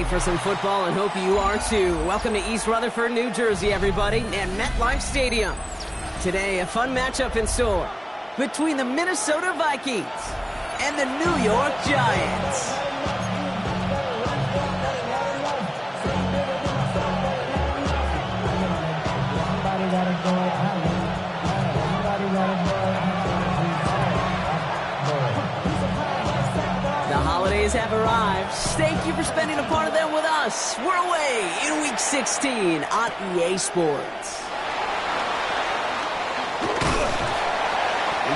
for some football and hope you are too. Welcome to East Rutherford, New Jersey, everybody, and MetLife Stadium. Today, a fun matchup in store between the Minnesota Vikings and the New York Giants. The holidays have arrived. Thank you for spending a part of them with us. We're away in Week 16 on EA Sports.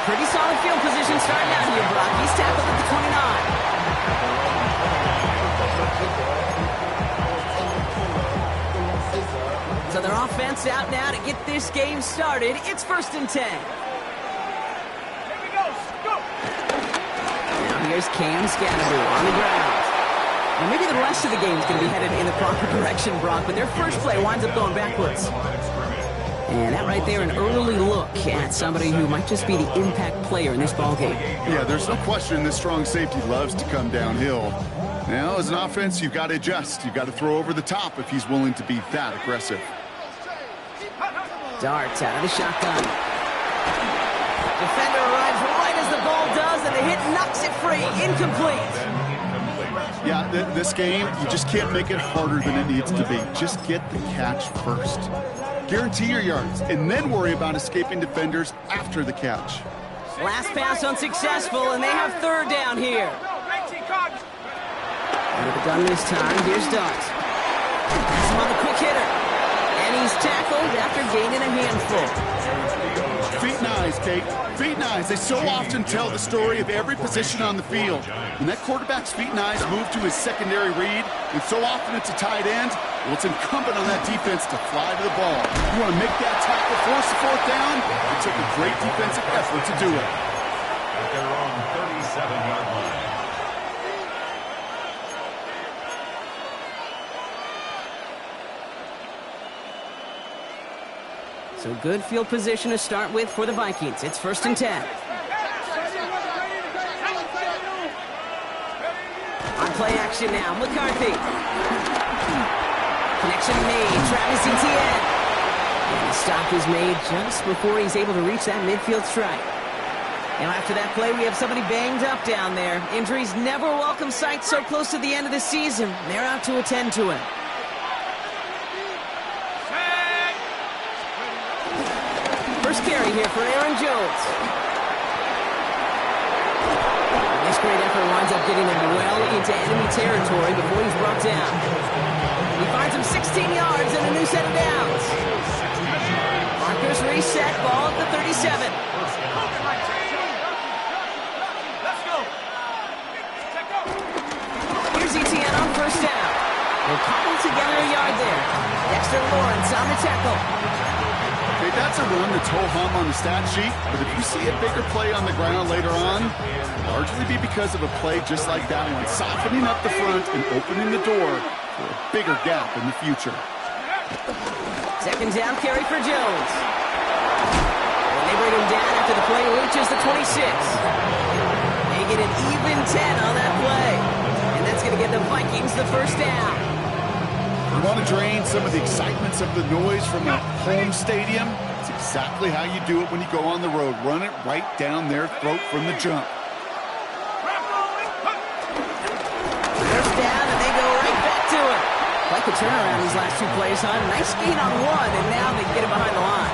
Pretty solid field position starting out here, Brock. He's tackled at the 29. So their offense out now to get this game started. It's 1st and 10. Here we go. Now here's Cam Scatterby on the ground. And maybe the rest of the game is going to be headed in the proper direction, Brock, but their first play winds up going backwards. And that right there, an early look at somebody who might just be the impact player in this ballgame. Yeah, there's no question this strong safety loves to come downhill. Now, as an offense, you've got to adjust. You've got to throw over the top if he's willing to be that aggressive. Dart out of the shotgun. Defender arrives right as the ball does, and the hit knocks it free. Incomplete. Yeah, this game, you just can't make it harder than it needs to be. Just get the catch first. Guarantee your yards, and then worry about escaping defenders after the catch. Last pass unsuccessful, and they have 3rd down here. Under the gun this time, here's Dart. Pass him on the quick hitter. And he's tackled after gaining a handful. Feet and eyes, Kate. Feet and eyes. They so often tell the story of every position on the field. When that quarterback's feet and eyes move to his secondary read, and so often it's a tight end, well, it's incumbent on that defense to fly to the ball. You want to make that tackle, force the 4th down? It took a great defensive effort to do it. They're on 37-yard line. So good field position to start with for the Vikings. It's 1st and 10. On play action now, McCarthy. Connection made, Travis Etienne. And the stop is made just before he's able to reach that midfield strike. Now after that play, we have somebody banged up down there. Injuries never a welcome sight so close to the end of the season. They're out to attend to him. First carry here for Aaron Jones. This great effort winds up getting him well into enemy territory before he's brought down. He finds him 16 yards and a new set of downs. Markers reset, ball at the 37. Let's go. Here's Etienne on 1st down. They'll cobble together a yard there. Dexter Lawrence on the tackle. Hey, that's a run that's ho-hum on the stat sheet, but if you see a bigger play on the ground later on, it'll largely be because of a play just like that one, softening up the front and opening the door for a bigger gap in the future. 2nd down carry for Jones. And they bring him down after the play reaches the 26. They get an even 10 on that play. And that's going to get the Vikings the 1st down. You want to drain some of the excitements of the noise from a home stadium? It's exactly how you do it when you go on the road. Run it right down their throat from the jump. First down, and they go right back to it. Like a turnaround these last 2 plays, huh? Nice gain on 1, and now they get it behind the line.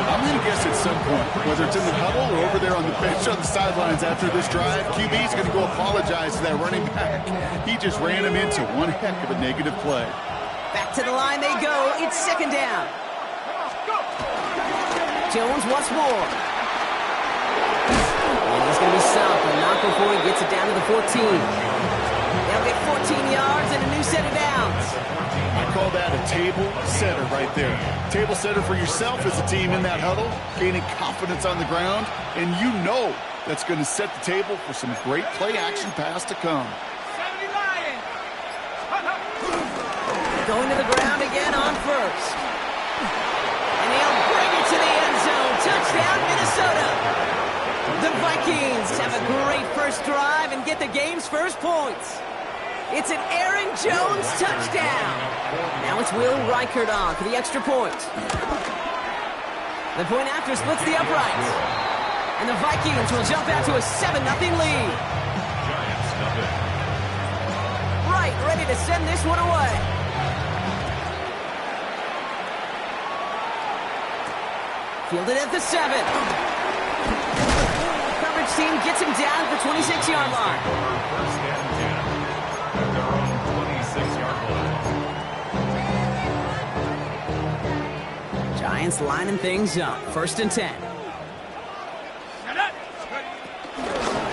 I'm going to guess at some point, whether it's in the huddle or over there on the bench on the sidelines after this drive, QB's going to go apologize to that running back. He just ran him into one heck of a negative play. Back to the line they go. It's 2nd down. Jones once more. And he's going to be stopped, but not before he gets it down to the 14. They'll get 14 yards and a new set of downs. I call that a table setter right there. Table setter for yourself as a team in that huddle, gaining confidence on the ground, and you know that's going to set the table for some great play-action pass to come. Going to the ground again on 1st. And he'll bring it to the end zone. Touchdown, Minnesota. The Vikings have a great first drive and get the game's first points. It's an Aaron Jones touchdown. Now it's Will Reichert on for the extra point. The point after splits the uprights. And the Vikings will jump out to a 7-0 lead. Giants nothing. Right, ready to send this one away. Fielded at the 7. Coverage team gets him down at the 26-yard line. First and 10 at their own 26-yard line. Giants lining things up. First and 10.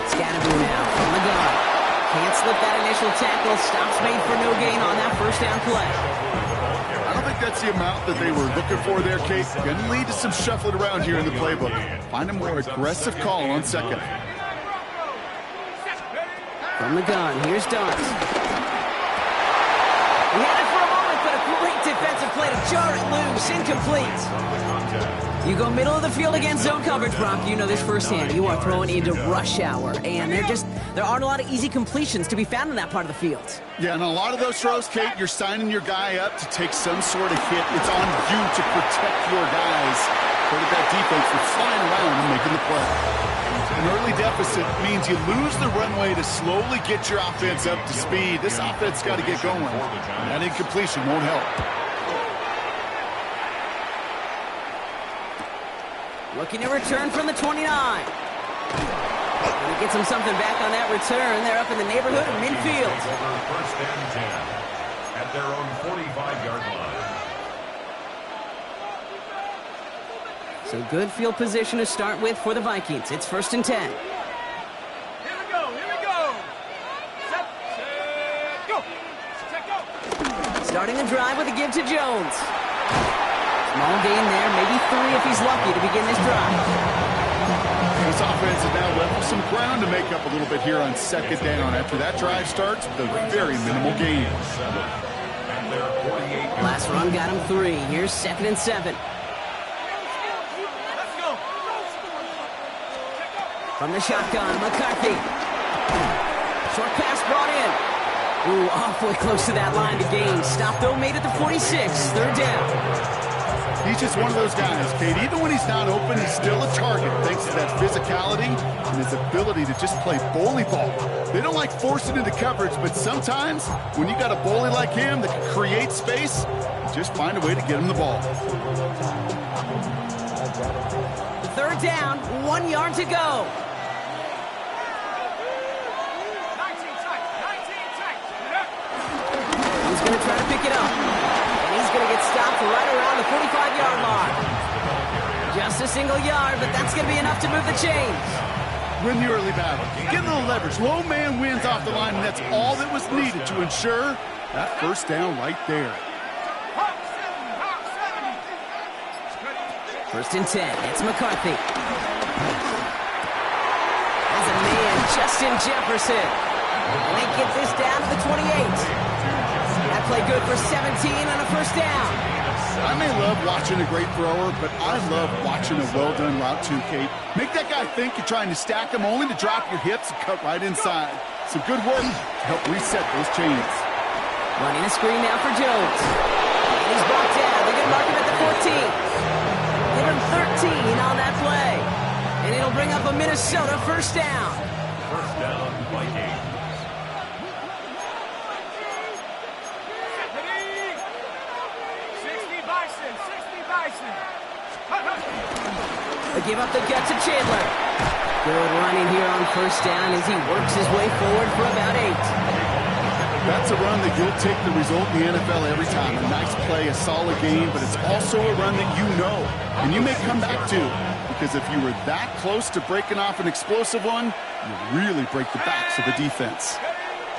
Scatterboo now from the gun. Can't slip that initial tackle. Stops made for no gain on that first down play. I don't think that's the amount that they were looking for there, Kate. Going to lead to some shuffling around here in the playbook. Find a more aggressive call on second. From the gun, here's Dart. He had it for a moment, but a great defensive play to jar it loose. Incomplete. You go middle of the field against zone coverage, Brock. You know this firsthand. You are throwing into rush hour, and there aren't a lot of easy completions to be found in that part of the field. Yeah, and a lot of those throws, Kate, you're signing your guy up to take some sort of hit. It's on you to protect your guys. But that defense was flying around and making the play. An early deficit means you lose the runway to slowly get your offense up to speed. This offense got to get going. That incompletion won't help. Looking to return from the 29. And he gets him something back on that return. They're up in the neighborhood of midfield. First and 10 at their own 45-yard line. So good field position to start with for the Vikings. It's first and 10. Here we go, here we go. Set, go. Set, go. Starting the drive with a give to Jones. Small gain there, maybe 3 if he's lucky to begin this drive. This offense has now left some ground to make up a little bit here on second down after that drive starts with a very minimal gain. Last run got him 3. Here's second and 7. Let's go. From the shotgun, McCarthy. Short pass brought in. Ooh, awfully close to that line to gain. Stop though, made it to 46. Third down. He's just one of those guys, Kate. Even when he's not open, he's still a target thanks to that physicality and his ability to just play bully ball. They don't like forcing into coverage, but sometimes when you got a bully like him that can create space, just find a way to get him the ball. Third down, 1 yard to go. 19 tight. He's going to try to pick it up. He's going to get stopped right around the 45-yard mark. Just a single yard, but that's going to be enough to move the chains. Win the early battle. Get a little leverage. Low man wins off the line, and that's all that was needed to ensure that first down right there. First and 10. It's McCarthy. As a man, Justin Jefferson. And they get this down to the 28. That play good for 17 on a first down. I may love watching a great thrower, but I love watching a well-done route too, Kate. Make that guy think you're trying to stack him only to drop your hips and cut right inside. Some good work to help reset those chains. Running a screen now for Jones. And he's brought down. They're going to mark him at the 14. Give him 13 on that play. And it'll bring up a Minnesota first down. First down, Vikings. They give up the gut to Chandler. Good running here on first down as he works his way forward for about 8. That's a run that you'll take the result in the NFL every time. A nice play, a solid game, but it's also a run that you know and you may come back to, because if you were that close to breaking off an explosive one, you really break the backs of the defense.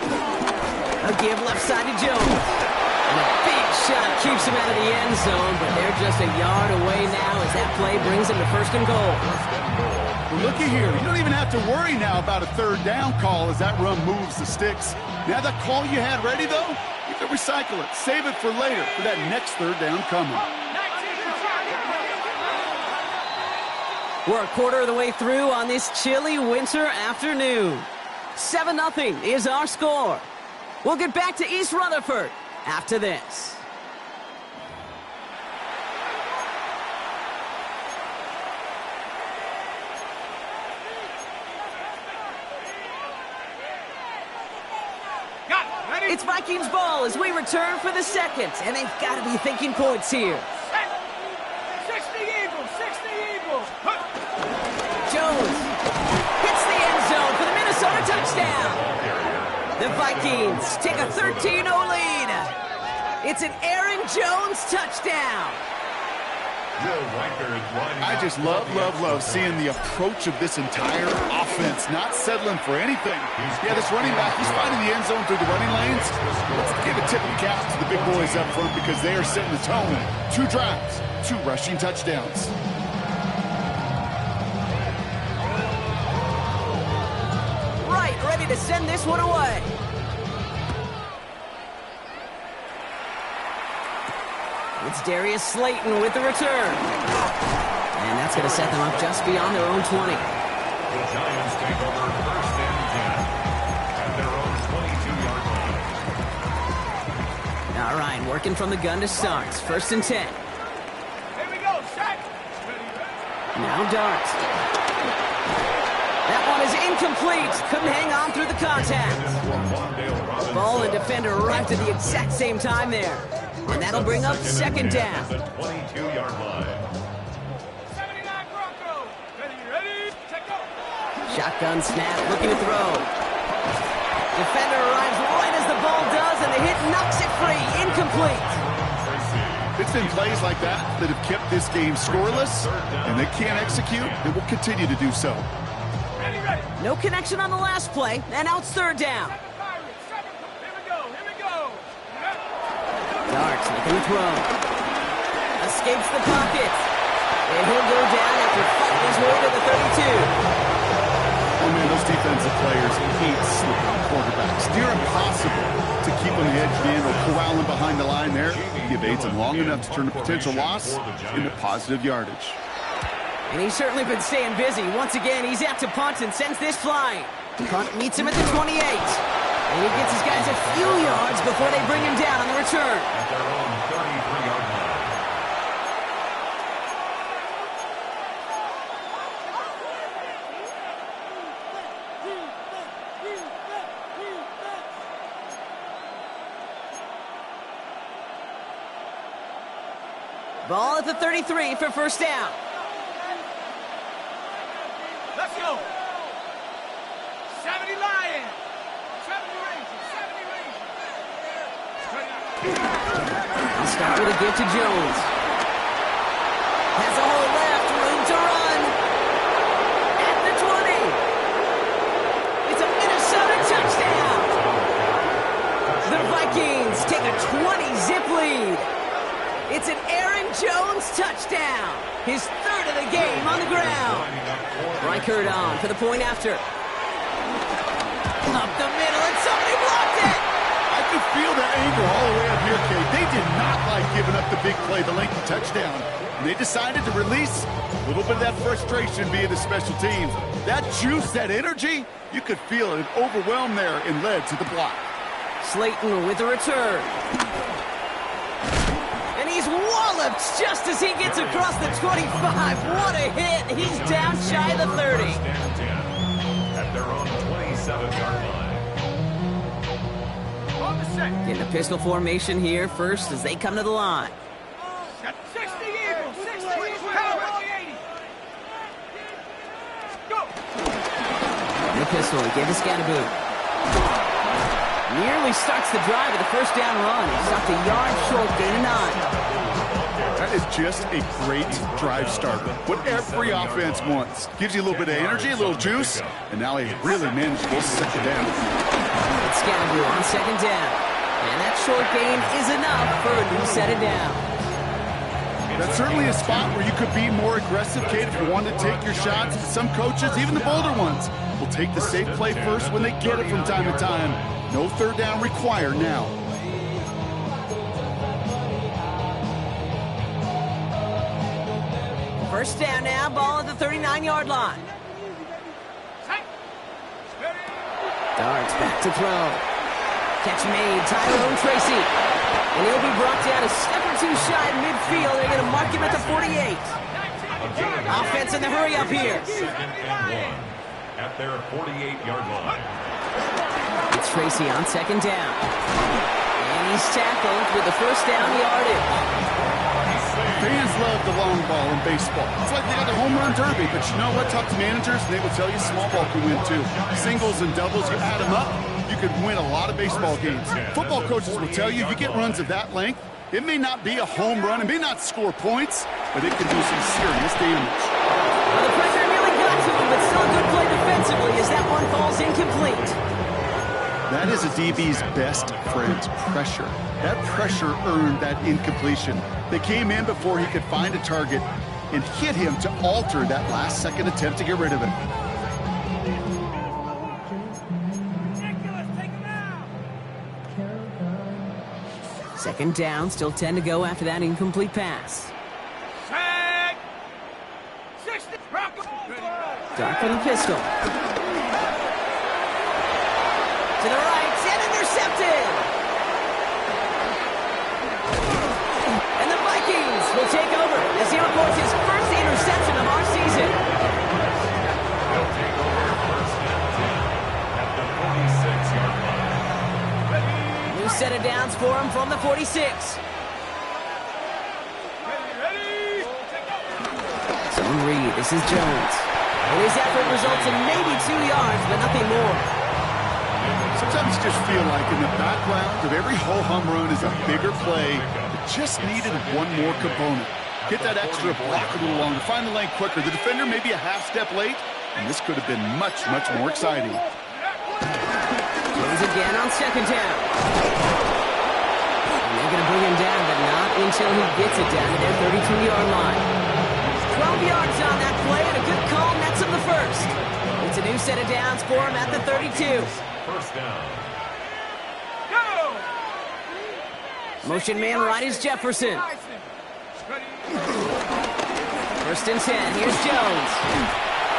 A give left side to Jones. And a big shot keeps him out of the end zone, but they're just a yard away now as that play brings them to first and goal. Well, looky here. You don't even have to worry now about a third down call as that run moves the sticks. Now that call you had ready, though, you can recycle it. Save it for later for that next third down coming. We're a quarter of the way through on this chilly winter afternoon. 7-0 is our score. We'll get back to East Rutherford after this. It's Vikings ball as we return for the second, and they've got to be thinking points here. 60 Eagles, 60 Eagles. Jones hits the end zone for the Minnesota touchdown. The Vikings take a 13-0 lead. It's an Aaron Jones touchdown. I just love seeing the approach of this entire offense, not settling for anything. Yeah, this running back, he's finding the end zone through the running lanes. Let's give a tip of the cap to the big boys up front because they are setting the tone. 2 drives, 2 rushing touchdowns. Right, ready to send this one away. It's Darius Slayton with the return. And that's going to set them up just beyond their own 20. The Giants take over first and 10 at their own 22-yard line. All right, working from the gun to start. First and 10. Here we go, set. Now Dart. That one is incomplete. Couldn't hang on through the contact. Ball and defender arrived at the exact same time there. And that'll bring up second down. The 22-yard line. 79 Broncos. Ready, check go. Shotgun snap, looking to throw. Defender arrives right as the ball does, and the hit knocks it free. Incomplete. It's been plays like that that have kept this game scoreless, and they can't execute, and will continue to do so. Ready. No connection on the last play, and now it's third down. Here we go. Darts looking to throw. Escapes the pocket. And he'll go down after fighting his way to the 32. Oh, man, those defensive players hate slipping on quarterbacks. Near impossible to keep on the edge man or corral him behind the line there. He evades him long enough to turn a potential loss into positive yardage. And he's certainly been staying busy. Once again, he's out to punt and sends this flying. Punt meets him at the 28. And he gets his guys a few yards before they bring him down on the return. At their own 33-yard line. Ball at the 33 for first down. Let's go. 70 Lions. 70 Rangers. 70 Rangers. He'll start with a give to Jones. Has a hole left, room to run. At the 20. It's a Minnesota touchdown. The Vikings take a 20-zip lead. It's an Aaron Jones touchdown. His third of the game on the ground. Reichert on for the point after. Up the middle, and somebody blocked it. I could feel that anger all the way up here, Kate. They did not like giving up the big play, the lengthy touchdown. And they decided to release a little bit of that frustration via the special teams. That juice, that energy, you could feel it overwhelmed there and led to the block. Slayton with a return. And he's walloped just as he gets across the 25. What a hit. He's down shy of the 30. First and 10 at their own 27-yard line. On the set. Getting a pistol formation here first as they come to the line. 60 Eagles. 60 Cowboy 80. Go. In the pistol, he gave to Scatterboot. Nearly starts the drive with a first down run. He stopped a yard short, gain of 9. That is just a great drive starter. What every offense wants. Gives you a little bit of energy, a little juice, and now a really manageable second down. It's Scatterboot on second down. And that short gain is enough for a new set of down. That's certainly a spot where you could be more aggressive, Kate, if you want to take your shots. Some coaches, even the bolder ones, will take the safe play first when they get it from time to time. No third down required now. First down now, ball at the 39-yard line. Darts back to throw. Catch made, Tyrone Tracy. And he'll be brought down a step or two shy in midfield. They're going to mark him at the 48. Offense in the hurry up here. 2nd and 1 at their 48-yard line. It's Tracy on 2nd down. And he's tackled with the first down yardage. Fans love the long ball in baseball. It's like they got the home run derby, but you know what? Talk to managers, and they will tell you small ball can win too. Singles and doubles, you add them up, you could win a lot of baseball games. Football coaches will tell you get runs of that length, it may not be a home run, it may not score points, but it can do some serious damage. Well, the pressure really got to him, but still a good play defensively as that one falls incomplete. That is a DB's best friend, pressure. That pressure earned that incompletion. They came in before he could find a target and hit him to alter that last-second attempt to get rid of it. Second down, still 10 to go after that incomplete pass. Sack! 60. Dark for the pistol. To the right, and intercepted! And the Vikings will take over as he reports his first interception of our season. They'll take over 1st and 10 at the 46-yard line. New set of downs for him from the 46. Zone read, this is Jones. And his effort results in maybe 2 yards, but nothing more. Sometimes you just feel like in the background of every ho-hum run is a bigger play that just needed one more component. Get that extra block a little longer, find the lane quicker. The defender may be a half step late, and this could have been much, much more exciting. Jones again on 2nd down. And they're going to bring him down, but not until he gets it down to their 32-yard line. 12 yards on that play, and a good call nets him the first. It's a new set of downs for him at the 32. 1st down. Go! Motion man right is Jefferson. 1st and 10, here's Jones.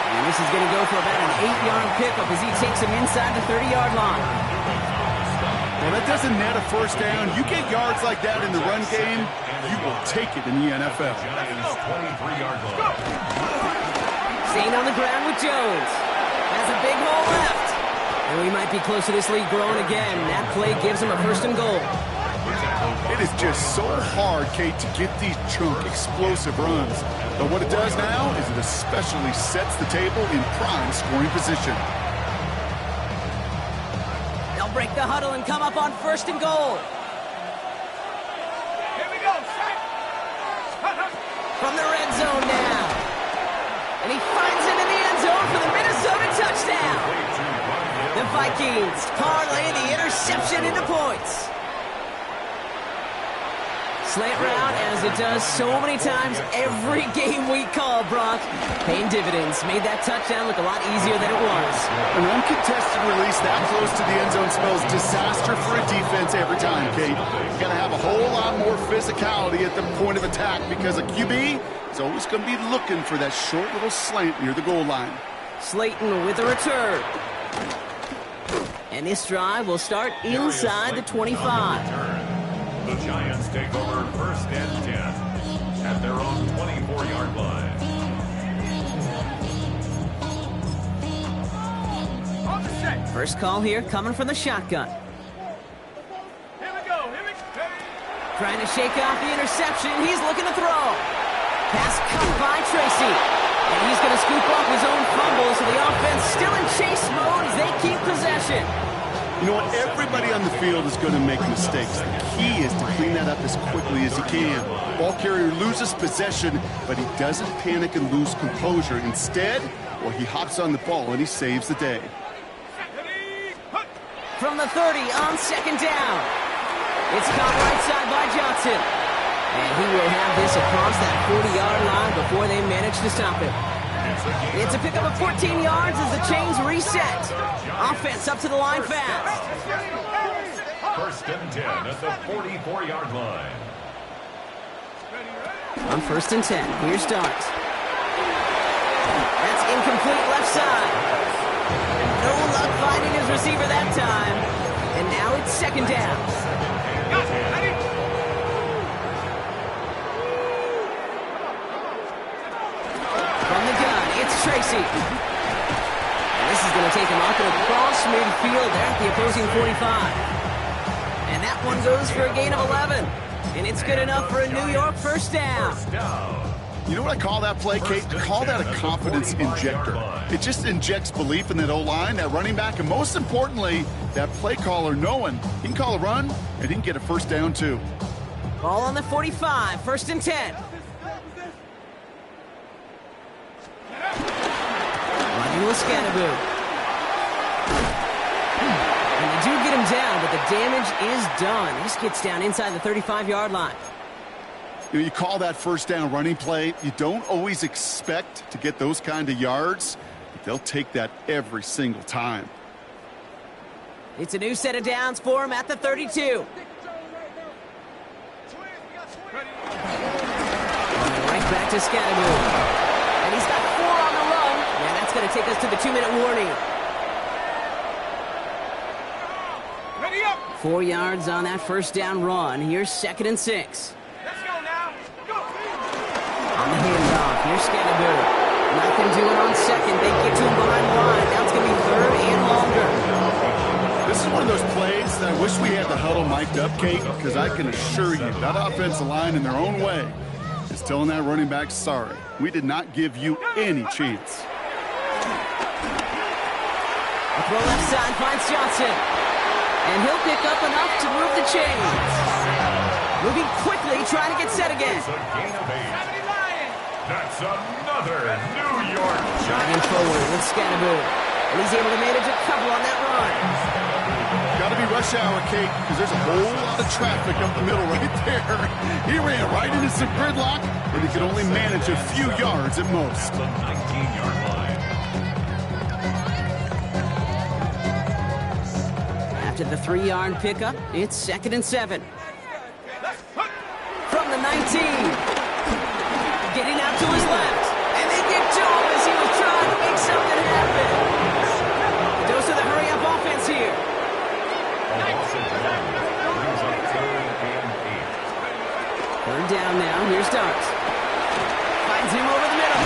And this is going to go for about an 8-yard pickup as he takes him inside the 30-yard line. Well, that doesn't net a first down. You get yards like that in the run game, you will take it in the NFL. Giants 23-yard line. Staying on the ground with Jones. Has a big hole left. And we might be close to this lead growing again. That play gives him a 1st and goal. It is just so hard, Kate, to get these chunk, explosive runs. But what it does now is it especially sets the table in prime scoring position. They'll break the huddle and come up on 1st and goal. Here we go, sack! From the red zone now. And he finds him in the end zone for the Minnesota touchdown. The Vikings parlay the interception into points. Slant route, as it does so many times every game we call, Brock. Paying dividends. Made that touchdown look a lot easier than it was. An uncontested release that close to the end zone spells disaster for a defense every time, Kate. You got to have a whole lot more physicality at the point of attack because a QB is always going to be looking for that short little slant near the goal line. Slayton with a return. And this drive will start inside the 25. The Giants take over 1st and 10 at their own 24-yard line. On the set. First call here coming from the shotgun. Here we go, here we go. Trying to shake off the interception. He's looking to throw. Pass cut by Tracy. And he's going to scoop up his own fumble, so the offense still in chase mode as they keep possession. You know what? Everybody on the field is going to make mistakes. The key is to clean that up as quickly as he can. Ball carrier loses possession, but he doesn't panic and lose composure. Instead, well, he hops on the ball and he saves the day. From the 30 on 2nd down. It's caught right side by Johnson. And he will have this across that 40-yard line before they manage to stop him. It's a pickup of 14 yards as the chains reset. Offense up to the line fast. 1st and 10 at the 44-yard line. On 1st and 10, clear start. That's incomplete left side. No luck finding his receiver that time. And And now it's second down. Got it. Ready? From the gun, it's Tracy. And this is going to take him up and across midfield there at the opposing 45. And that one goes for a gain of 11. And it's good enough for a New York first down. You know what I call that play, Kate? I call that a confidence injector. It just injects belief in that O-line, that running back, and most importantly, that play caller knowing he can call a run and he can get a first down too. Ball on the 45, first and 10. Running with Scannaboo. And they do get him down, but the damage is done. This gets down inside the 35-yard line. You call that first down running play. You don't always expect to get those kind of yards, but they'll take that every single time. It's a new set of downs for him at the 32. Right back to Scannaboo. And he's got 4 on the run. And that's going to take us to the 2-minute warning. Ready up. 4 yards on that first down run. Here's second and 6. Let's go now. Go. On the handoff, here's Scannaboo. Nothing doing on second. They get to him behind the line. Now it's going to be third and longer. This is one of those plays that I wish we had the huddle mic'd up, Kate, because I can assure you that offensive line in their own way is telling that running back, sorry, we did not give you any chance. A throw left side finds Johnson. And he'll pick up enough to move the chains. Moving quickly, trying to get set again. It's a gain of 8. That's another New York Driving Giants. forward with Scannaboo. And he's able to manage a couple on that run. Got to be rush hour, Kate, because there's a whole lot of traffic up the middle right there. He ran right into some gridlock, and he could only manage a few yards at most. The 19-yard line. After the 3-yard pickup, it's second and 7. From the 19. Getting out to his left. And they get to him as he was trying to make something happen. A dose of the hurry-up offense here. Third down now. Here's Starks. Finds him over the middle.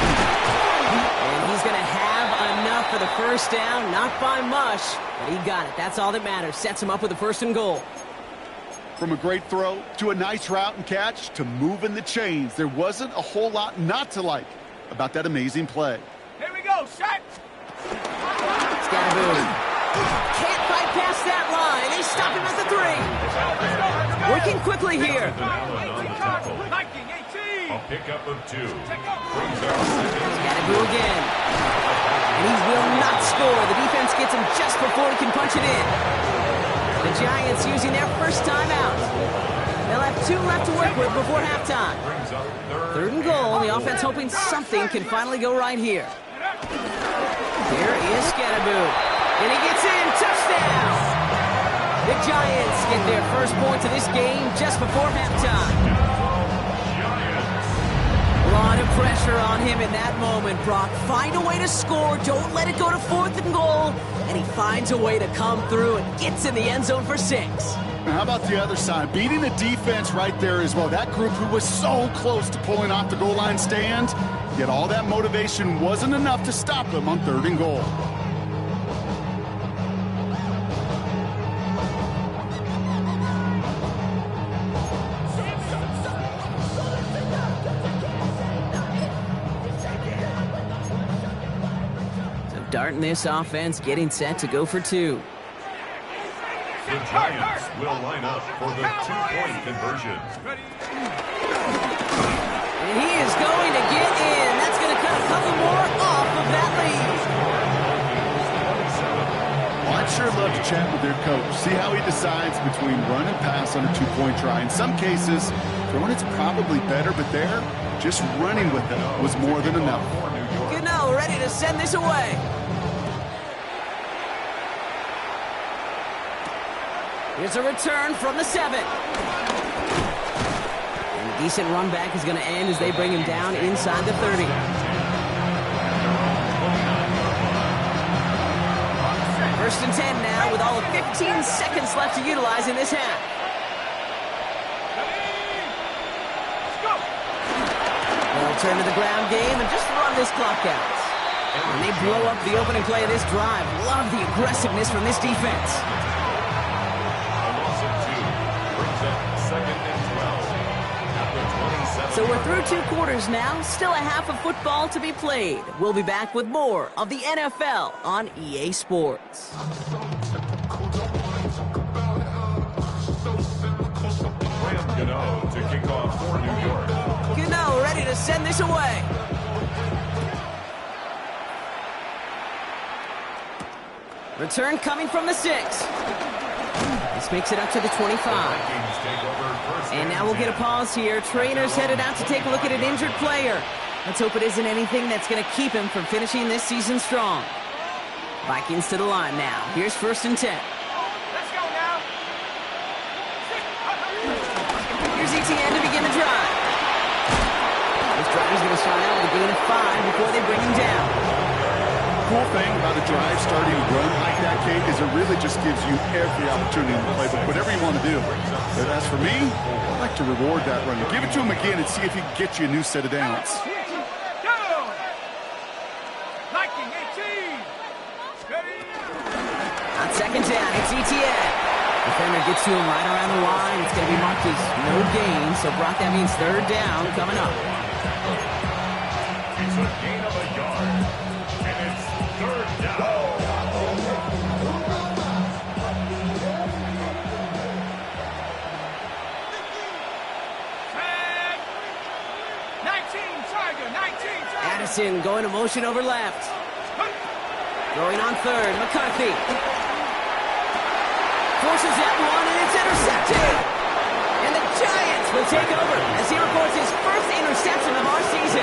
And he's going to have enough for the first down. Not by much, but he got it. That's all that matters. Sets him up with a first and goal. From a great throw to a nice route and catch to moving the chains, there wasn't a whole lot not to like about that amazing play. Here we go. Set. Scannaboo. Can't bypass that line. They stop him at the 3. Working quickly here. Viking 18. A pickup of 2. Check out. Brings our second. Scannaboo again. And he will not score. The defense gets him just before he can punch it in. The Giants using their first timeout. They'll have 2 left to work with before halftime. Brings up Third and goal. The offense hoping something can finally go right here. Here is Scannaboo. And he gets in. Touchdown! The Giants get their first points of this game just before halftime. A lot of pressure on him in that moment, Brock. Find a way to score. Don't let it go to 4th and goal. And he finds a way to come through and gets in the end zone for 6. Now, how about the other side? Beating the defense right there as well. That group who was so close to pulling off the goal line stand, yet all that motivation wasn't enough to stop them on 3rd and goal. Darting this offense, getting set to go for 2. The Giants will line up for the 2-point conversion. And he is going to get in. That's going to cut a couple more off of that lead. Well, I'd sure love to chat with their coach, see how he decides between run and pass on a 2-point try. In some cases, throwing it's probably better, but there, just running with it was more than enough. Gano ready to send this away. Here's a return from the 7. And a decent run back is going to end as they bring him down inside the 30. First and 10 now with all of 15 seconds left to utilize in this half. They'll turn to the ground game and just run this clock out. And they blow up the opening play of this drive. Love the aggressiveness from this defense. A loss of 2 brings up 2nd and 12 at the 27. So we're through 2 quarters now. Still a half of football to be played. We'll be back with more of the NFL on EA Sports. Graham Gano to kick off for New York. Gano ready to send this away. Return coming from the 6. This makes it up to the 25. And now we'll get a pause here. Trainers headed out to take a look at an injured player. Let's hope it isn't anything that's going to keep him from finishing this season strong. Vikings to the line now. Here's first and 10. Let's go now. Here's ETN to begin the drive. This driver's going to start out with a gain of 5 before they bring him down. Cool thing about a drive starting to run like that, Kate, is it really just gives you every opportunity in the playbook, whatever you want to do. But as for me, I like to reward that runner. Give it to him again and see if he can get you a new set of downs. Go! Viking 18. Ready? On second down, it's ETN. Defender gets to him right around the line. It's going to be marked as no gain, so Brock, that means third down coming up. It's a gain of a yard. And it's third down. Tag. 19 Tiger. 19 Tiger. Addison going to motion over left. Throwing on third, McCarthy. Forces that one, and it's intercepted. And the Giants will take over as he records his first interception of our season.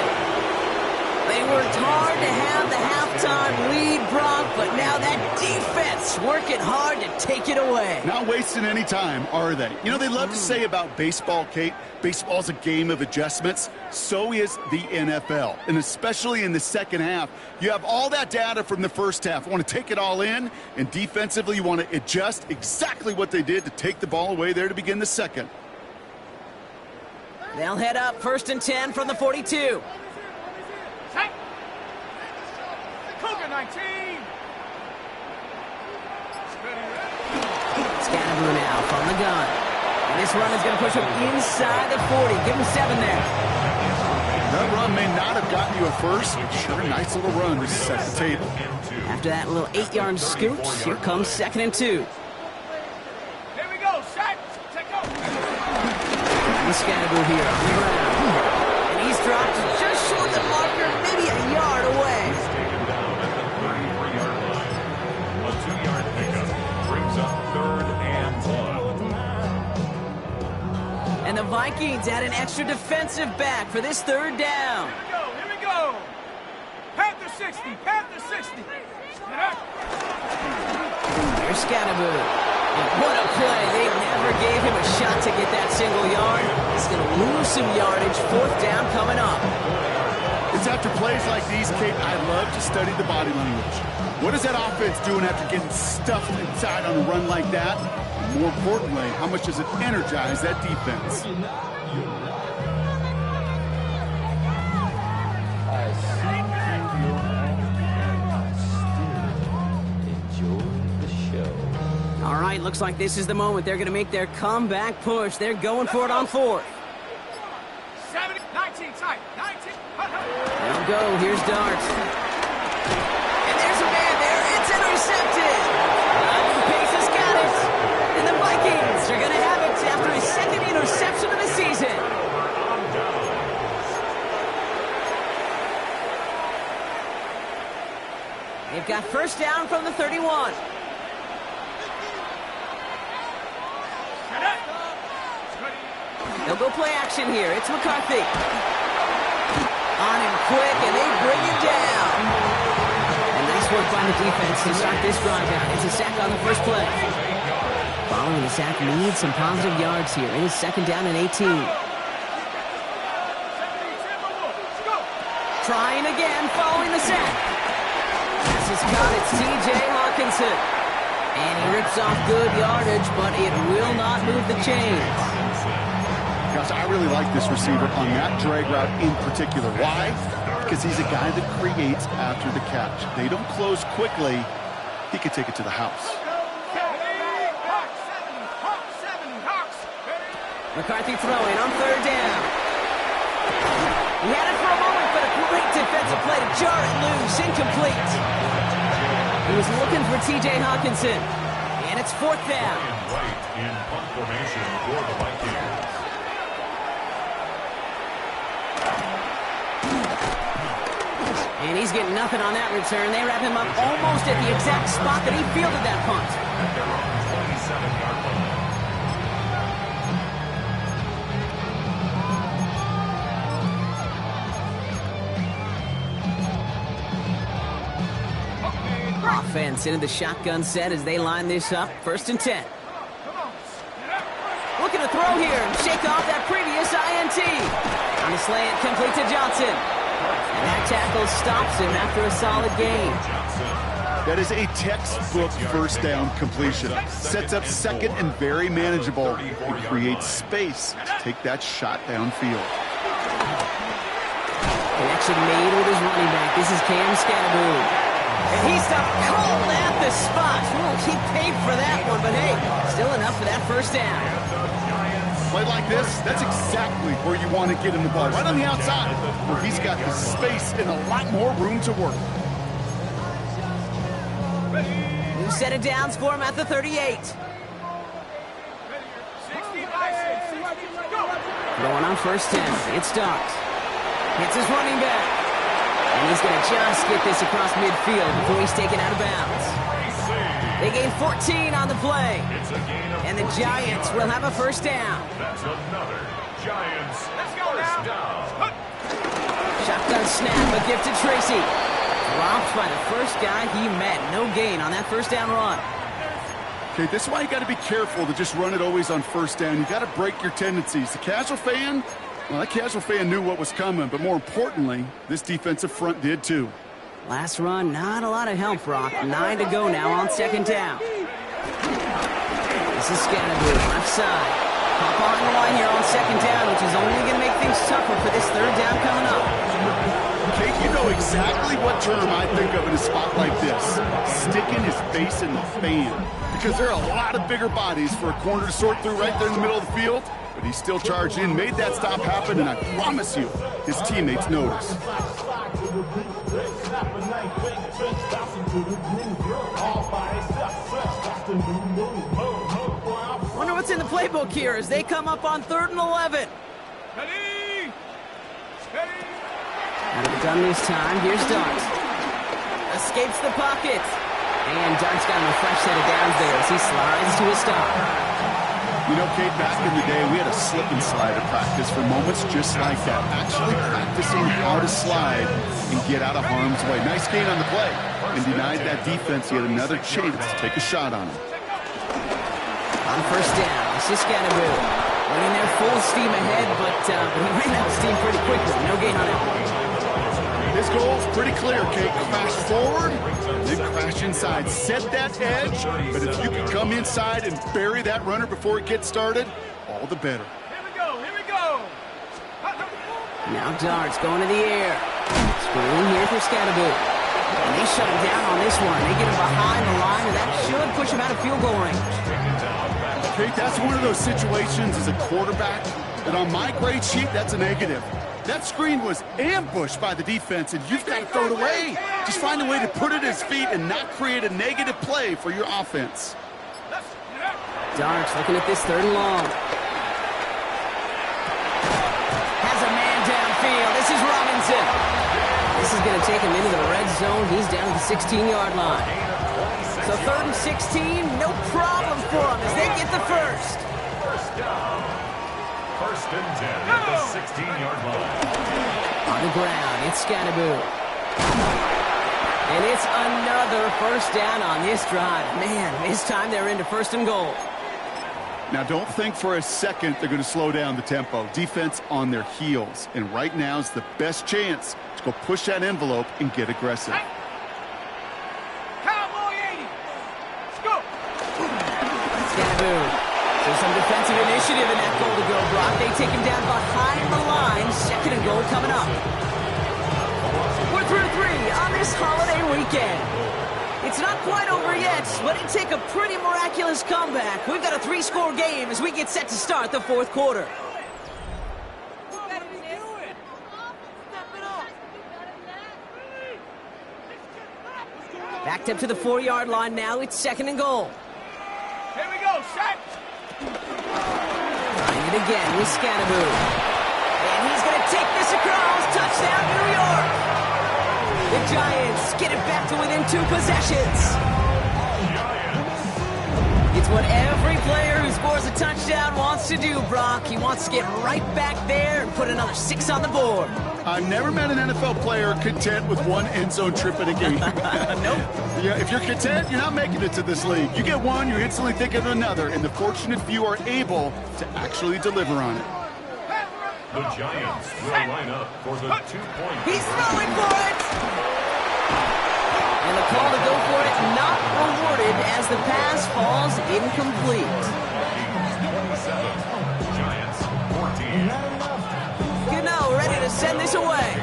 They worked hard to have the halftime lead, Brock, but now that defense working hard to take it away. Not wasting any time, are they? You know, they love to say about baseball, Kate, baseball's a game of adjustments. So is the NFL. And especially in the second half, you have all that data from the first half. You want to take it all in, and defensively you want to adjust exactly what they did to take the ball away there to begin the second. They'll head up first and 10 from the 42. Tag. Cougar 19. Scatterboo now from the gun. And this run is going to push him inside the 40. Give him 7 there. That run may not have gotten you a first. Sure, a nice little run to set the table. After that little 8-yard scoop, here comes second and 2. Here we go. Set. Take go. And Scatterboo here on the ground. And he's dropped just short of the marker, maybe a yard away. Taken down at the 33-yard line. A 2-yard pickup brings up third and 1. And the Vikings add an extra defensive back for this third down. Here we go. Panther 60. Panther 60. Get up. Here's Scatterboo. And what a play. They never gave him a shot to get that single yard. He's going to lose some yardage. Fourth down coming up. It's after plays like these, Kate, I love to study the body language. What is that offense doing after getting stuffed inside on a run like that? And more importantly, how much does it energize that defense? All right, looks like this is the moment. They're going to make their comeback push. They're going for it on fourth. 70, 19 tight. 19. They'll go. Here's Dart. And there's a man there. It's intercepted. Pace has got it. And the Vikings are going to have it after his second interception of the season. They've got first down from the 31. They'll go play action here. It's McCarthy. On him quick, and they bring him down. And nice work by the defense to start this drive out. It's a sack on the first play. Following the sack, needs some positive yards here. It is second down and 18. Trying again following the sack. This is caught. It's T.J. Hawkinson. And he rips off good yardage, but it will not move the chains. Gosh, I really like this receiver on that drag route in particular. Why? Because he's a guy that creates after the catch. They don't close quickly. He could take it to the house. McCarthy throwing on 3rd down. He had it for a moment, but a great defensive play to jar it loose. Incomplete. He was looking for T.J. Hawkinson. And it's 4th down. Right in punt formation for the Vikings. And he's getting nothing on that return. They wrap him up almost at the exact spot that he fielded that punt. At their own 27-yard line. Offense into the shotgun set as they line this up. 1st and 10. Looking to throw here and shake off that previous INT. On the slant, complete to Johnson. And that tackle stops him after a solid gain. That is a textbook 1st down completion. Sets up 2nd and very manageable. It creates space to take that shot downfield. Connection made with his running back. This is Cam Scatterboom. And he stopped cold at the spot. He paid for that one, but hey, still enough for that 1st down. Play like this, that's exactly where you want to get him the ball. Right on the outside, where he's got the space and a lot more room to work. New set of downs for him at the 38. Going on 1st down. It starts. Hits his running back. And he's going to just get this across midfield before he's taken out of bounds. They gain 14 on the play. And the Giants will have a 1st down. That's another Giants first down. Shotgun snap, a gift to Tracy. Dropped by the first guy he met. No gain on that 1st down run. Okay, this is why you got to be careful to just run it always on 1st down. You got to break your tendencies. The casual fan, well, that casual fan knew what was coming, but more importantly, this defensive front did too. Last run, not a lot of help, Brock. 9 to go now on 2nd down. This is Scatterboom, left side. Hop on the line here on 2nd down, which is only going to make things tougher for this 3rd down coming up. Kate, you know exactly what term I think of in a spot like this. Sticking his face in the fan. Because there are a lot of bigger bodies for a corner to sort through right there in the middle of the field. But he still charged in, made that stop happen, and I promise you, his teammates noticed. Wonder what's in the playbook here as they come up on 3rd and 11. Out of the gun this time, here's Dart. Escapes the pocket. And Dart's got him a fresh set of downs there as he slides to a stop. You know, Kate, back in the day, we had a slip and slide at practice for moments just like that. Actually practicing how to slide and get out of harm's way. Nice gain on the play. And denied that defense yet another chance to take a shot on him. On 1st down, this is Scatterboom. Running there full steam ahead, but he ran out of steam pretty quickly. No gain on it. His goal is pretty clear, Kate. Crash forward, then crash inside. Set that edge, but if you can come inside and bury that runner before it gets started, all the better. Here we go. Now Dart's going to the air. Screen here for Scatterboom. And they shut him down on this one. They get him behind the line, and that should push him out of field goal range. Kate, that's one of those situations as a quarterback that on my grade sheet, that's a negative. That screen was ambushed by the defense, and you've got to throw it away. Just find a way to put it at his feet and not create a negative play for your offense. Dart's looking at this 3rd and long. Has a man downfield. This is Robinson. This is going to take him into the red zone. He's down to the 16-yard line. So 3rd and 16, no problem for him as they get the 1st. First down. 1st and 10 at the 16-yard line. On the ground, it's Scatterboom. And it's another 1st down on this drive. Man, this time they're into 1st and goal. Now, don't think for a second they're going to slow down the tempo. Defense on their heels. And right now is the best chance to go push that envelope and get aggressive. Cowboy 80. Let's go. initiative in that goal to go, Brock. They take him down behind the line. Second and goal coming up. We're through 3 on this holiday weekend. It's not quite over yet, but it take a pretty miraculous comeback. We've got a 3-score game as we get set to start the 4th quarter. Backed up to the 4-yard line now. It's second and goal. Here we go, set. Trying it again with Scannaboo. And he's going to take this across. Touchdown, New York. The Giants get it back to within 2 possessions. It's what every player who scores a touchdown wants to do, Brock. He wants to get right back there and put another 6 on the board. I've never met an NFL player content with 1 end zone trip in a game. Nope. Yeah, if you're content, you're not making it to this league. You get one, you're instantly thinking of another, and the fortunate few are able to actually deliver on it. The Giants will line up for the 2-point. He's throwing for it! And the call to go for it not rewarded as the pass falls incomplete. 27, Giants 14. Gano ready to send this away.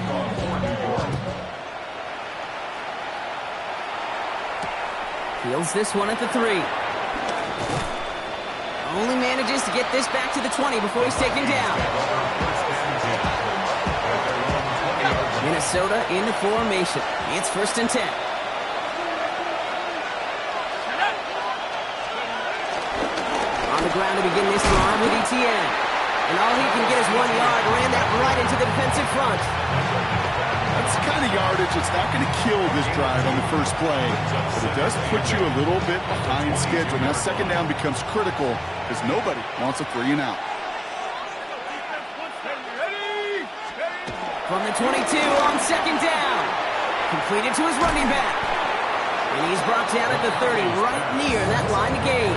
Fields this one at the 3. Only manages to get this back to the 20 before he's taken down. Minnesota in the formation. It's 1st and 10. On the ground to begin this drive with Etienne. And all he can get is 1 yard. Ran that right into the defensive front. That's the kind of yardage that's not going to kill this drive on the first play, but it does put you a little bit behind schedule. Now second down becomes critical because nobody wants a 3 and out. From the 22 on second down. Completed to his running back. And he's brought down at the 30, right near that line of gain.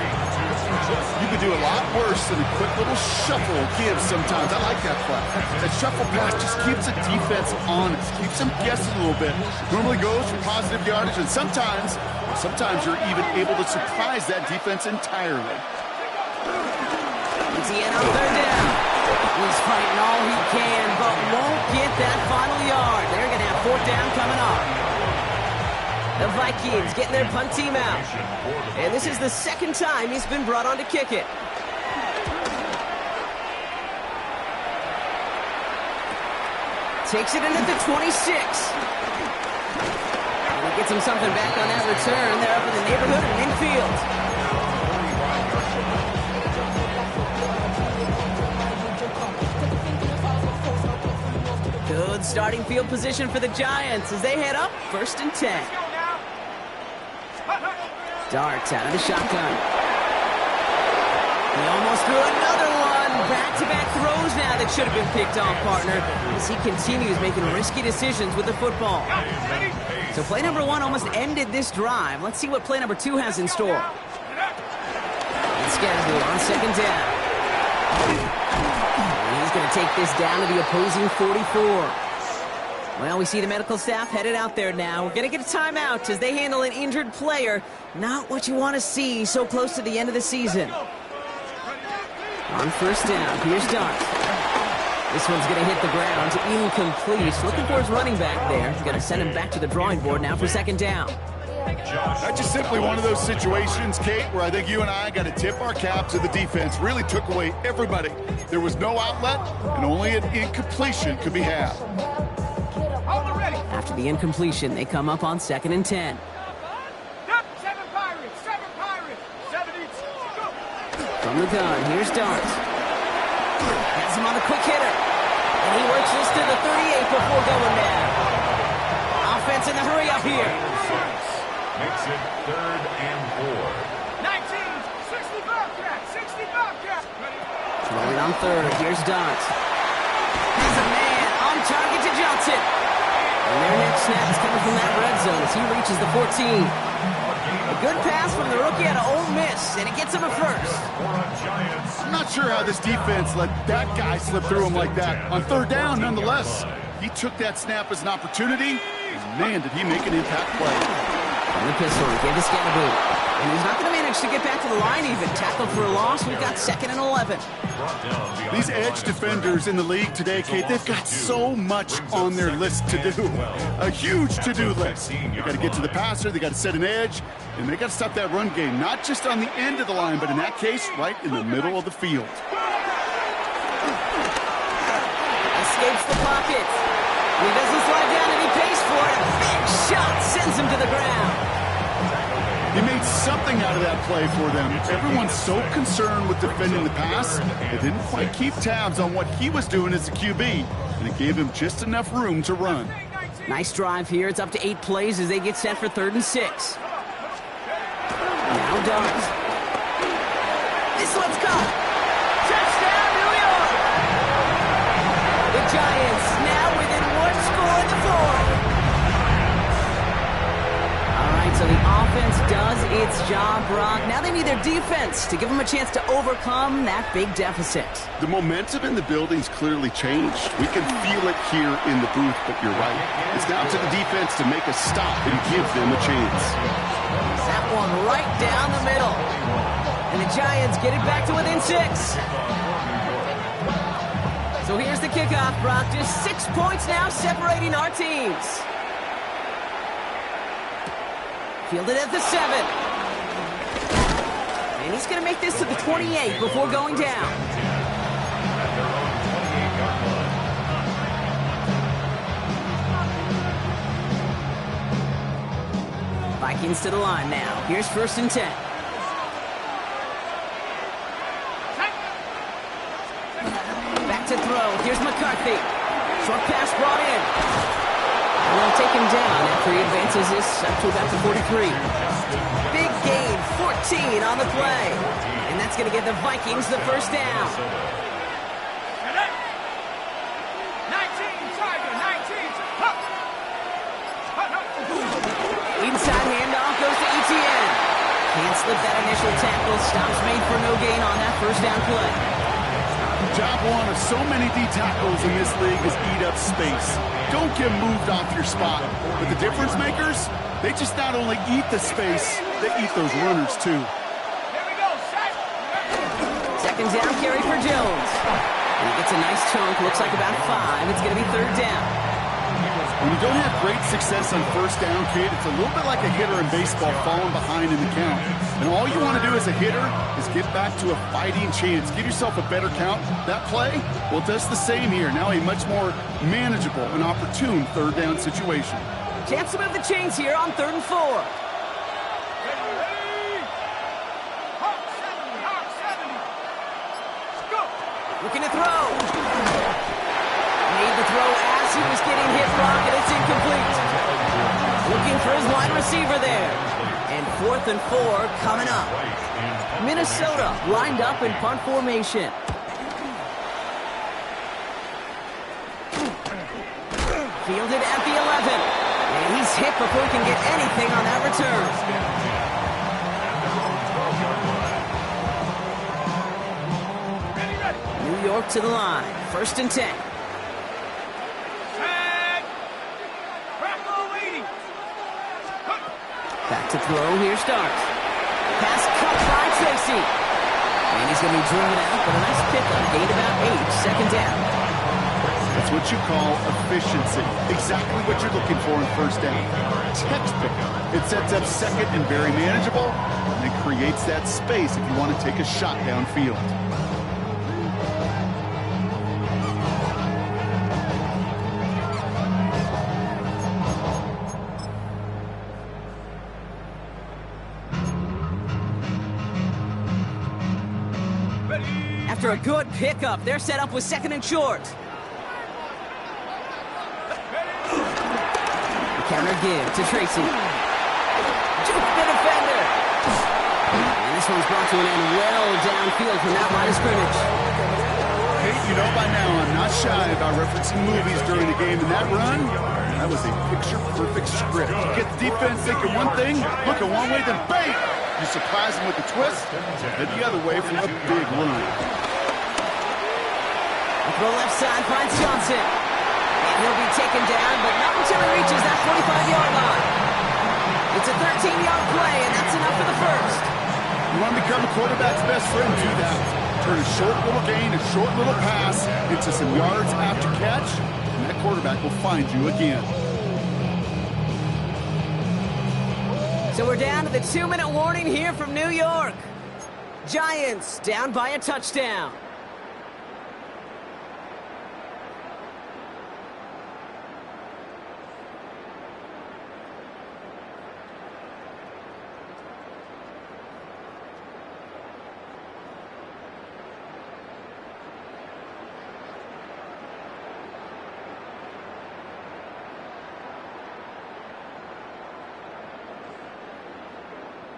You could do a lot worse than a quick little shuffle give sometimes. I like that play. That shuffle pass just keeps the defense honest, keeps them guessing a little bit. Normally goes for positive yardage, and sometimes you're even able to surprise that defense entirely. Etienne on third down. He's fighting all he can, but won't get that final yard. They're going to have 4th down coming up. The Vikings getting their punt team out. And this is the 2nd time he's been brought on to kick it. Takes it in at the 26. And he gets him something back on that return. They're up in the neighborhood of midfield. Good starting field position for the Giants as they head up 1st and 10. Darts out of the shotgun. He almost threw another one. Back-to-back throws now that should have been picked off, partner, as he continues making risky decisions with the football. So play number 1 almost ended this drive. Let's see what play number 2 has in store. It's Scannaboo on second down. And he's going to take this down to the opposing 44. Well, we see the medical staff headed out there now. We're going to get a timeout as they handle an injured player. Not what you want to see so close to the end of the season. On first down, here's Dart. This one's going to hit the ground. Incomplete. Looking for his running back there. Going to send him back to the drawing board now for second down. That's just simply one of those situations, Kate, where I think you and I got to tip our cap to the defense. Really took away everybody. There was no outlet, and only an incompletion could be had. After the incompletion, they come up on 2nd and 10. 7 Pirates, 7 Pirates, 7 each. Go. From the gun, here's Dart. Has him on the quick hitter. And he works this to the 38 before going down. Offense in the hurry up here. Makes it 3rd and 4. 19, 60 Bobcat, 60 Bobcat. Throwing on 3rd, here's Dart. He's a man on target to Johnson. And their next snap is coming from that red zone as he reaches the 14. A good pass from the rookie out of Ole Miss, and it gets him a first. I'm not sure how this defense let that guy slip through him like that. On 3rd down, nonetheless, he took that snap as an opportunity, and man, did he make an impact play. From the pistol, he gave to Scannaboo. And he's not going to manage to get back to the line even. Tackle for a loss. We've got 2nd and 11. These edge defenders in the league today, Kate, they've got so much on their list to do. A huge to-do list. They got to get to the passer, they got to set an edge, and they got to stop that run game, not just on the end of the line, but in that case, right in the middle of the field. Escapes the pocket. He doesn't slide down and he pays for it. A big shot sends him to the ground. He made something out of that play for them. Everyone's so concerned with defending the pass, they didn't quite keep tabs on what he was doing as a QB, and it gave him just enough room to run. Nice drive here. It's up to 8 plays as they get set for 3rd and 6. Now Dobbs. This one's caught. Touchdown, New York! The Giants now within 1 score in the 4th. All right, so the offense does its job, Brock. Now they need their defense to give them a chance to overcome that big deficit. The momentum in the building's clearly changed. We can feel it here in the booth, but you're right. It's now to the defense to make a stop and give them a chance. That one right down the middle. And the Giants get it back to within 6. So here's the kickoff, Brock. Just 6 points now separating our teams. Fielded at the 7. And he's going to make this to the 28 before going down. Vikings to the line now. Here's 1st and 10. Back to throw. Here's McCarthy. Short pass brought in. And they'll take him down after he advances this up to about the 43. Big gain, 14 on the play. And that's going to give the Vikings the 1st down. 19, Tiger, 19. Hup. Inside handoff goes to Etienne. Can't slip that initial tackle. Stops made for no gain on that 1st down play. Job one of so many D tackles in this league is eat up space. Don't get moved off your spot. But the difference makers, they just not only eat the space, they eat those runners too. Here we go, set. 2nd down carry for Jones. And he gets a nice chunk. Looks like about 5. It's going to be 3rd down. When you don't have great success on 1st down, kid, it's a little bit like a hitter in baseball falling behind in the count. And all you want to do as a hitter is get back to a fighting chance. Give yourself a better count. That play, well, it does the same here. Now a much more manageable and opportune 3rd down situation. Chance to move the chains here on 3rd and 4. Hawk 70, go. Looking to throw. Made the throw as he was getting hit, Brock, and it's incomplete. Looking for his wide receiver there. And 4th and 4 coming up. Minnesota lined up in punt formation. Fielded at the 11. And he's hit before he can get anything on that return. New York to the line. 1st and 10. Back to throw. Here starts. Pass cut by Tracy. And he's going to be driven out, but a nice pickup. Gained about 8. 2nd down. That's what you call efficiency. Exactly what you're looking for in 1st down. Textbook. It sets up 2nd and very manageable, and it creates that space if you want to take a shot downfield. After a good pickup, they're set up with 2nd and short. The counter give to Tracy. Juke the defender. And this one's brought to an end well downfield from that line of scrimmage. Hey, you know by now I'm not shy about referencing movies during the game, and that run, that was a picture-perfect script. You get the defense thinking one thing, looking one way, then bang! You surprise them with a twist, head the other way for a big run. Throw left side finds Johnson. And he'll be taken down, but not until he reaches that 45-yard line. It's a 13-yard play, and that's enough for the 1st. You want to become a quarterback's best friend, do that. Turn a short little gain, a short little pass into some yards after catch, and that quarterback will find you again. So we're down to the 2-minute warning here from New York. Giants down by a touchdown.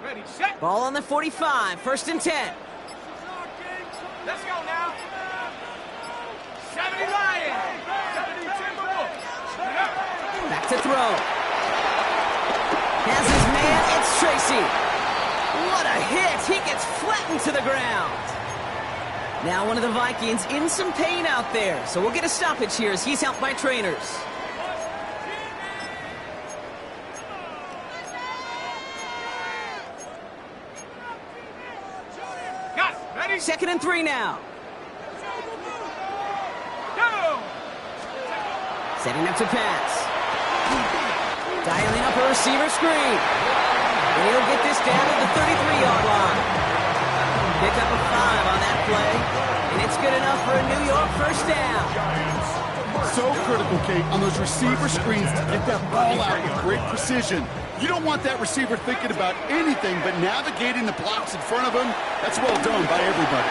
Ready, set. Ball on the 45, 1st and 10. Let's go now. 70 Lions. 70 Timberwolves. Back to throw. Has his man, it's Tracy. What a hit. He gets flattened to the ground. Now one of the Vikings in some pain out there. So we'll get a stoppage here as he's helped by trainers. Got it. Ready? 2nd and 3 now. Go. Setting up to pass. Dialing up a receiver screen. And he'll get this down to the 33-yard line. Pick up a 5 on that play. And it's good enough for a New York 1st down. So critical, Kate, on those receiver screens to get that ball out with great precision. You don't want that receiver thinking about anything but navigating the blocks in front of him. That's well done by everybody.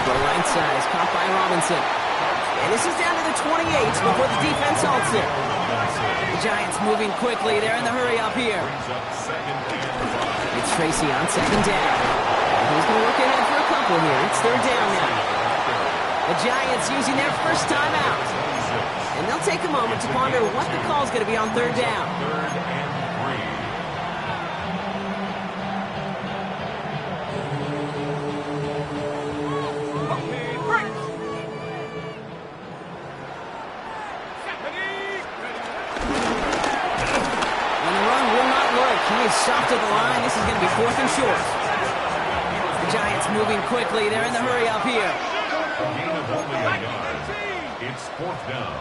The right side is caught by Robinson. And this is down to the 28 before the defense halts it. The Giants moving quickly. They're in the hurry up here. It's Tracy on 2nd down. He's going to look ahead for a couple here. It's 3rd down now. The Giants using their first timeout. And they'll take a moment to ponder what the call is going to be on 3rd down. 3rd and 3. Okay, break. 70. And the run will not work. He is stopped at the line. This is going to be 4th and short. The Giants moving quickly. They're in the hurry up here. A gain of only a yard. It's 4th down.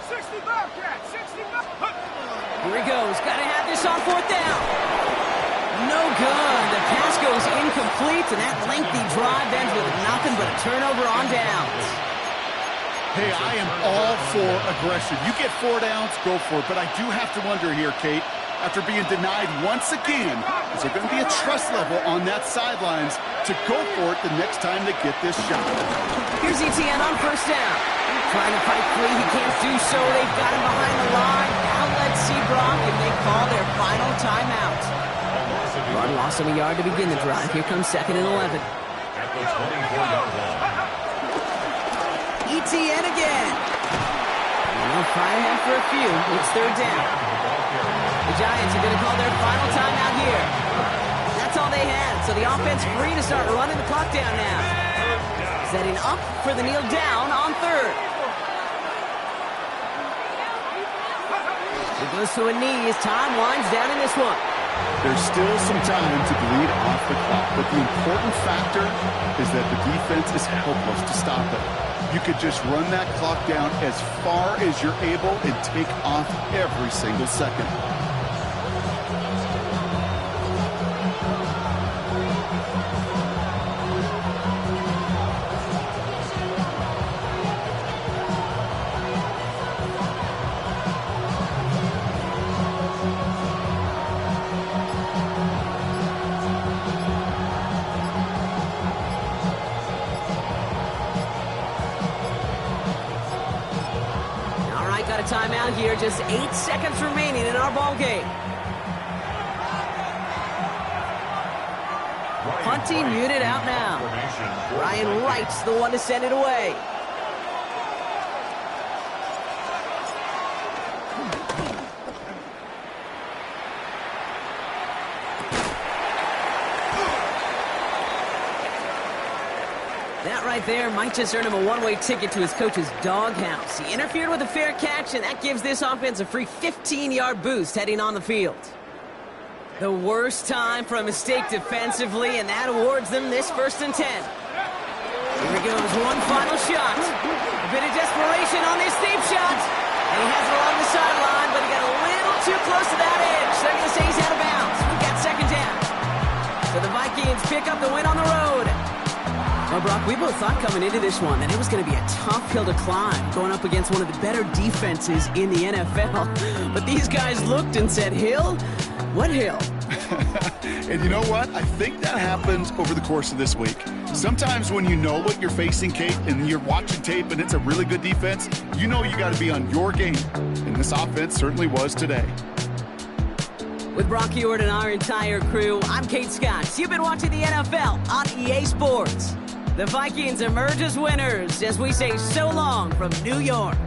60 Bobcat. 60 Bobcat. Here he goes. Got to have this on 4th down. No good. The pass goes incomplete, and that lengthy drive ends with nothing but a turnover on downs. Hey, I am all for aggression. You get 4 downs, go for it. But I do have to wonder here, Kate, after being denied once again, is there going to be a trust level on that sidelines to go for it the next time they get this shot? Here's Etienne on 1st down. Trying to fight free. He can't do so. They've got him behind the line. Now let's see Brock, and they call their final timeout. Run loss of a yard to begin the drive. Here comes 2nd and 11. At the 24-yard line. Etienne again. And they'll fire ahead for a few. It's 3rd down. The Giants are going to call their final timeout here. That's all they had, so the offense free to start running the clock down now. Setting up for the kneel down on 3rd. It goes to a knee as time winds down in this one. There's still some time to bleed off the clock, but the important factor is that the defense is helpless to stop it. You could just run that clock down as far as you're able and take off every single second. Timeout here, just 8 seconds remaining in our ball game. Punting unit out now. Ryan Wright's the one to send it away. That right there might just earn him a one-way ticket to his coach's doghouse. He interfered with a fair catch, and that gives this offense a free 15-yard boost heading on the field. The worst time for a mistake defensively, and that awards them this 1st and 10. Here goes one final shot. A bit of desperation on this deep shot. And he has it along the sideline, but he got a little too close to that edge. They're going to say he's out of bounds. We've got 2nd down. So the Vikings pick up the win on the road. Well, Brock, we both thought coming into this one that it was going to be a tough hill to climb, going up against one of the better defenses in the NFL. But these guys looked and said, Hill? What hill? And you know what? I think that happened over the course of this week. Sometimes when you know what you're facing, Kate, and you're watching tape and it's a really good defense, you know you got to be on your game. And this offense certainly was today. With Brock Huard and our entire crew, I'm Kate Scott. You've been watching the NFL on EA Sports. The Vikings emerge as winners as we say so long from New York.